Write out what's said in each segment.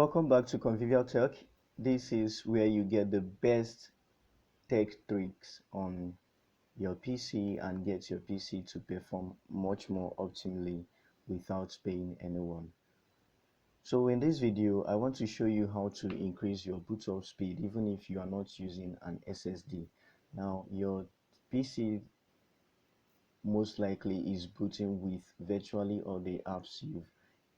Welcome back to Convivial Tech. This is where you get the best tech tricks on your PC and get your PC to perform much more optimally without paying anyone. So in this video, I want to show you how to increase your boot up speed even if you are not using an SSD. Now, your PC most likely is booting with virtually all the apps you've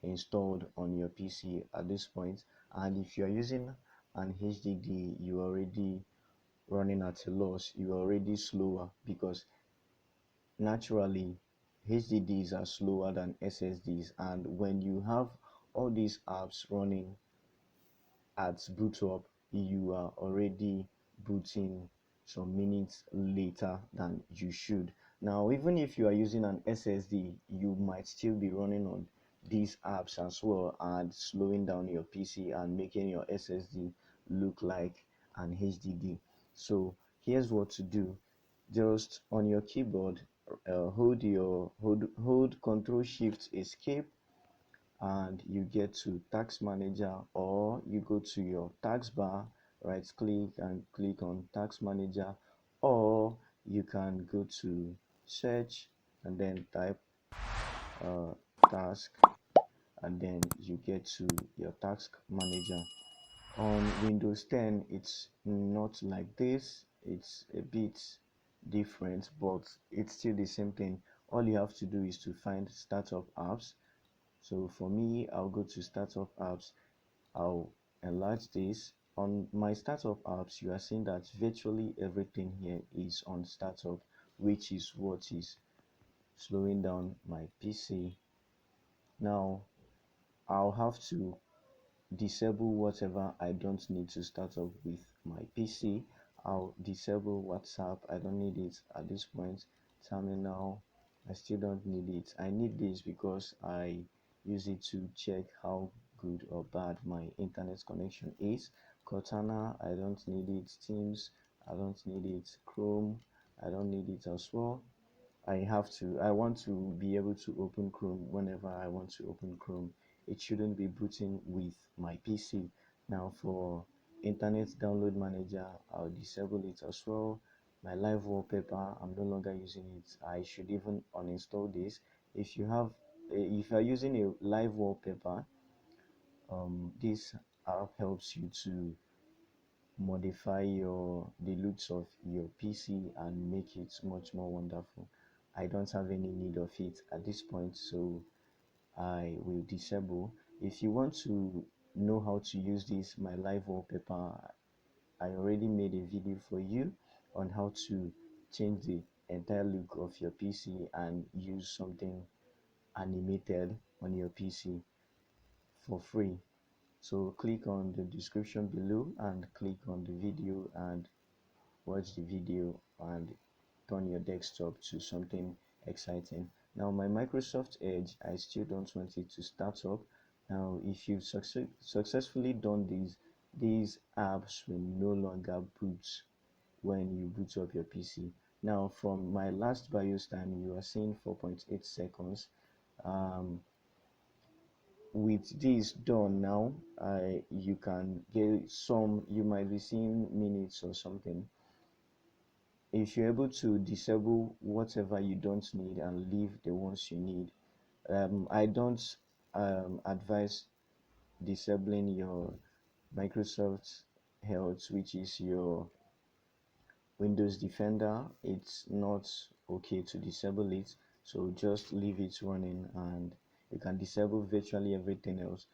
installed on your PC at this point, and if you're using an HDD, you're already running at a loss. You're already slower because naturally HDDs are slower than SSDs, and when you have all these apps running at boot up, you are already booting some minutes later than you should. Now, even if you are using an SSD, you might still be running on these apps as well and slowing down your PC and making your SSD look like an HDD. So here's what to do. Just on your keyboard, hold Control Shift Escape, and you get to Task Manager, or you go to your taskbar, right click and click on Task Manager, or you can go to search and then type task, and then you get to your Task Manager. On Windows 10 it's not like this, it's a bit different, but it's still the same thing. All you have to do is to find startup apps. So for me, I'll go to startup apps. I'll enlarge this. On my startup apps, you are seeing that virtually everything here is on startup, which is what is slowing down my PC. Now, I'll have to disable whatever I don't need to start up with my PC. I'll disable WhatsApp. I don't need it at this point. Terminal, I still don't need it. I need this because I use it to check how good or bad my internet connection is. Cortana, I don't need it. Teams, I don't need it. Chrome, I don't need it as well. I want to be able to open Chrome whenever I want to open Chrome. It shouldn't be booting with my PC. Now for Internet Download Manager, I'll disable it as well. My live wallpaper, I'm no longer using it. I should even uninstall this. If you are using a live wallpaper, this app helps you to modify the looks of your PC and make it much more wonderful. I don't have any need of it at this point, so I will disable. If you want to know how to use this, my live wallpaper, I already made a video for you on how to change the entire look of your PC and use something animated on your PC for free. So click on the description below and click on the video and watch the video and turn your desktop to something exciting. Now my Microsoft Edge, I still don't want it to start up. Now if you've successfully done these apps will no longer boot when you boot up your PC. Now from my last BIOS time, you are seeing 4.8 seconds. With this done now, you can get some, you might be seeing minutes or something. If you're able to disable whatever you don't need and leave the ones you need, I don't advise disabling your Microsoft Health, which is your Windows Defender. It's not okay to disable it, so just leave it running and you can disable virtually everything else.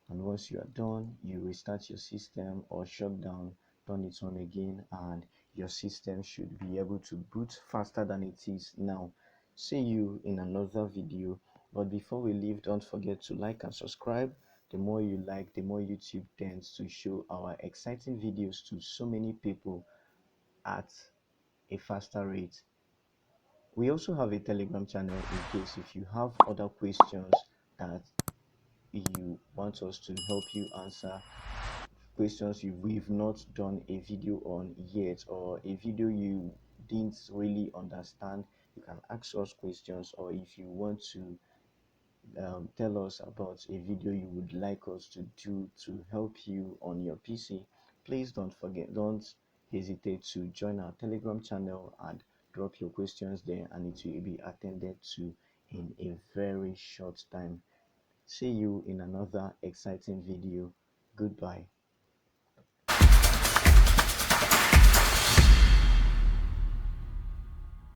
And once you are done, you restart your system or shut down, turn it on again, and your system should be able to boot faster than it is now. See you in another video, but before we leave, don't forget to like and subscribe. The more you like, the more YouTube tends to show our exciting videos to so many people at a faster rate. We also have a Telegram channel in case if you have other questions that you want us to help you answer, questions we've not done a video on yet, or a video you didn't really understand. You can ask us questions, or if you want to tell us about a video you would like us to do to help you on your PC, please don't hesitate to join our Telegram channel and drop your questions there, and it will be attended to in a very short time. See you in another exciting video. Goodbye.